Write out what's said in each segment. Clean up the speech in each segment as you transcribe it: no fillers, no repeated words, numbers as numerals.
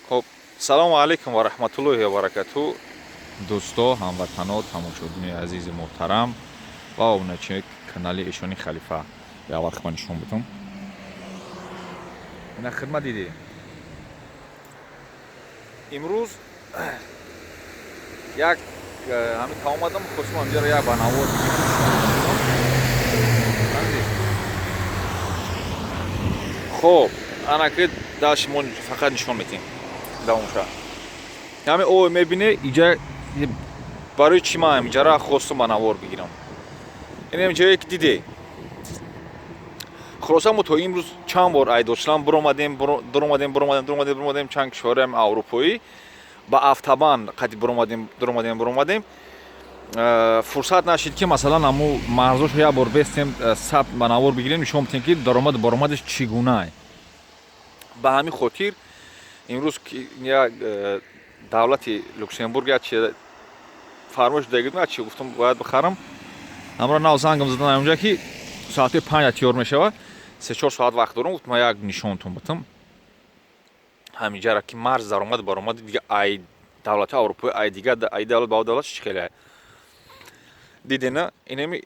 خب سلام علیکم و رحمت الله و برکاته. دوستا، هموطنان، тамошобини азизи муҳтарам ва обуначии канали Эшони Халифа. Я аввал хизмат нишон будам. Ина хидмат диди. Имрӯз як ҳамин таомадам хостам ҳамҷаро як банавор хоб анаки дар шумо фақат нишон метем давомша. ҳамин о мебине иҷа барои чӣ ман ҳамҷара хостам банавор бигирам. Ин ҷое ки диде. خلاصه ما تا امروز چند بار ایدوچلان برآمدیم چند کشور اروپایی با افتابان قدی برآمدیم فرصت نشد که مثلا همو مرزش یا بار بستیم ثبت منور بگیریم نشون بدیم که درآمدش چگونه به همین خاطر امروز یا دولت لوکسембург یا چه فرمایش دادن چه گفتم باید بخرم امروز ناو زنگم زدن اونجا که ساعت 5 تیار میشه 3-4 ساعت وقت دارم گفتم یک نشونتون بدم همینجا که مرز درآمد دیگه ای دولت اروپایی ای دیگه ای دولت با دولت شکلی دیدین اینمی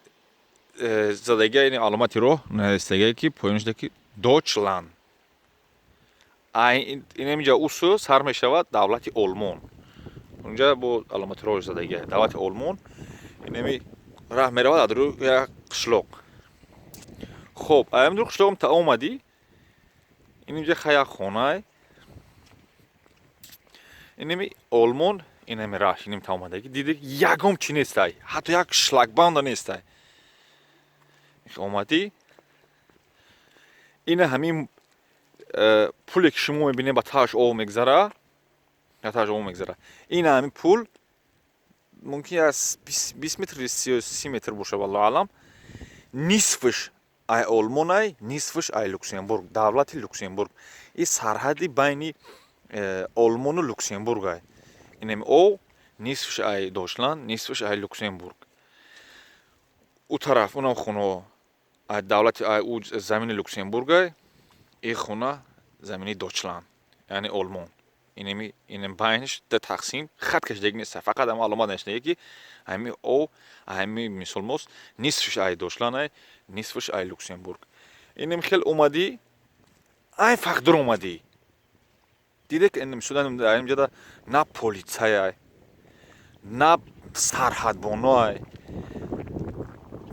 زدگی این علامتی رو نوشته که پایینش دوچلند اینمیجا اوسو سر میشود دولت آلمان اونجا با علامت رو زدگی دولت آلمان اینمی راه میرود در یک قشلاق. خب امروز قشلاقم تا اومدی اینجا خیلی خونه اینمی آلمان اینمی راه اینم تا اومدگی دیده یکم چی نیستی حتی یک شلاگباند نیستی اومدی این همین پولی که شما میبینید با تاش او میگذره این همین پول ممکن است 20 متر 30 متر باشه والله علم نصفش ای آلمان نصفش ای لوکسембург دولت لوکسембург این سرحدی بین آلمان و لوکسембург اینم او نصفش ای دوچلند نصفش ای لوکسембург او طرف اونم خونه ای دولت ای او زمین لوکسембург این خونه زمینی دوچلند یعنی آلمان اینم بینش ده تقسیم خط کشیده نیست فقط هم علامت نشونه که همین او همین مثال نصفش ای دوچلند نصفش ای لوکسембург اینم خیلی اومدی ای فقط اومدی دیده که اینم شدن اینجا نه پلیسای نه سرحدبانای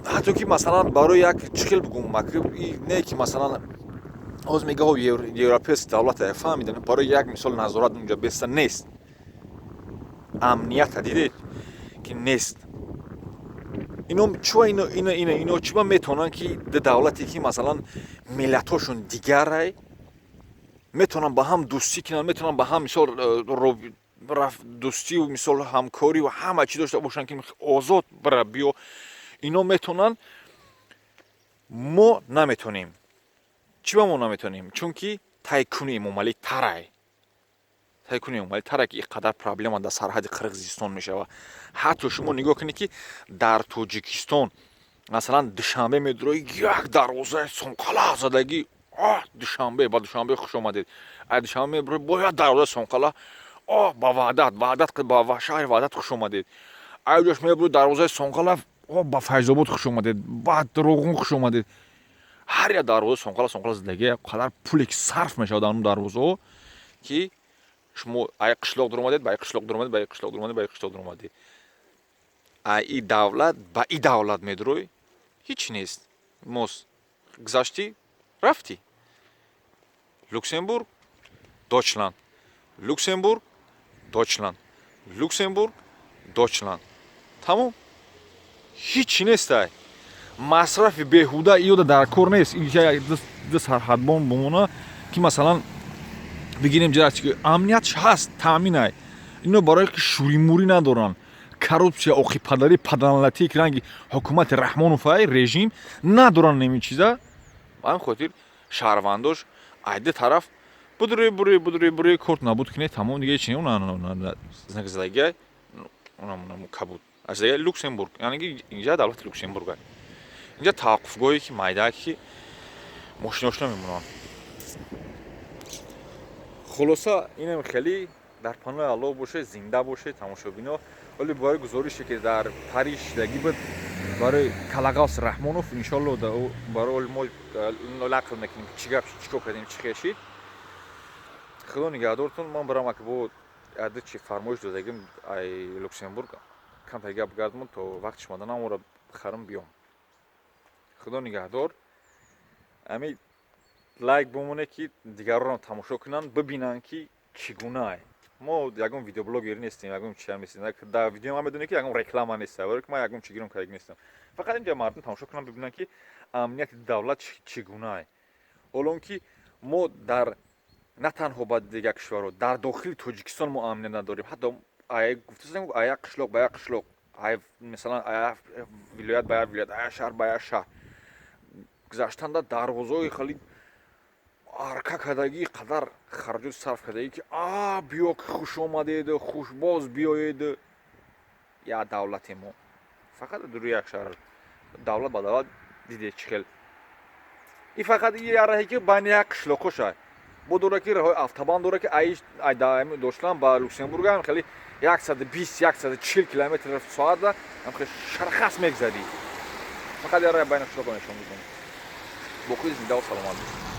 حتی که مثلا برای یک چخیل بگم نه که مثلا از میگه یوروپیس دولت فهمیدن برای یک مثال نظارت اونجا بسته نیست امنیت دیدید که نیست اینو چون میتونن که دولتی که مثلا ملتاشون دیگره میتونن با هم دوستی کنن میتونن با هم مثال دوستی و مثال همکاری و همه چی داشته باشن که آزاد بره بیا اینو میتونن ما نمیتونیم چی با ما نمیتونیم چون که تایکونی ممالی تره که اینقدر پرابلم در سرحد قرقیزستان میشه و حتی شما نگاه کنید که در تاجیکستان مثلا دوشنبه میدروی یک دروازه سنقله زدگی دوشنبه خوش آمدید دوشنبه میبروی باید دروازه سنقله با وحدت با شهر وحدت خوش آمدید ایجاش میبروی دروازه سنقله با فیض‌آباد خوش آمدید با دروغون خوش آمدید هر یک دروازه سنقله زدگی قدر پولی که صرف میشه در اون دروازه که شما ای قشلاق در اومدید با ای قشلاق در اومدید ای دولت با ای دولت میدروی هیچ نیست موس گذاشتی رفتی لوکسембург دوچلند لوکسембург دوچلند تمام هیچ نیست مصرف بیهوده ایو در کار نیست اینجا دو سرحدبان بمونه که مثلا بگیریم جرات که امنیتش هست تامین اینو برای که شوری موری ندارن коррупсия آخی پدری پدرانلتی که رنگی حکومت رحمانوفای رژیم ندارن نمی چیزا من خاطر شهرونداش ایده طرف بودری کورت نبود کنه تمام دیگه چی اون زدگی اونم کبود از دیگه لوکسембург یعنی اینجا دولت لوکسембург اینجا توقفگاهی که مایده که ماشیناش نمیمونن خلاصه اینم خیلی در پناه الله باشه، زنده باشه تماشابینا. ولی برای گزارشی که در پاریس لگی بود برای کلاغاس رحمانوف ان شاء الله برای ما نقل میکنیم چی گپ چیکار کردیم چی خشید. خدا نگهدارتون. من برام که بود عادت چی فرمایش دادگیم ای لوکسемبورگ کم تا گپ گردم تو وقت شما دادم اون رو بخرم بیام. خدا نگهدار. امی لایک بمونه که دیگران تماشا کنن ببینن که چگونه ما یکم ویدیو بلاگر نیستیم، یکم چی هم نیستیم. در ویدیو هم بدونه که یکم رکلام نیست، ولی که ما یکم چیگیرم کاری نیستم. فقط اینجا مردم تماشا کنن ببینن که امنیت دولت چگونه. اولون که ما در نه تنها با دیگر کشورها در داخل تاجیکستان ما امنیت نداریم. حتی آیا گفتم آیا قشلاق با قشلاق، آیا مثلا آیا ولایت با ولایت، آیا شهر با شهر گذاشتن در دروازه‌های خیلی арка кардагии қадар хараҷот сарф кардагӣ ки биё ки хуш омадед хушбоз биёед. я давлате мо фақат дуруи як шаҳр давлат ба давлат дидед чӣ хел и фақат раҳе ки байни як қишлоқҳо шад бо дора ки раҳои автобан дора ки ай доштан ба люксембург ҳам хеле 120-140 километр соата ҳам хеле шархас мегзадӣ. фақат раҳи байни қишлоқҳо нишон медиҳем. боқии зинда ва саломат.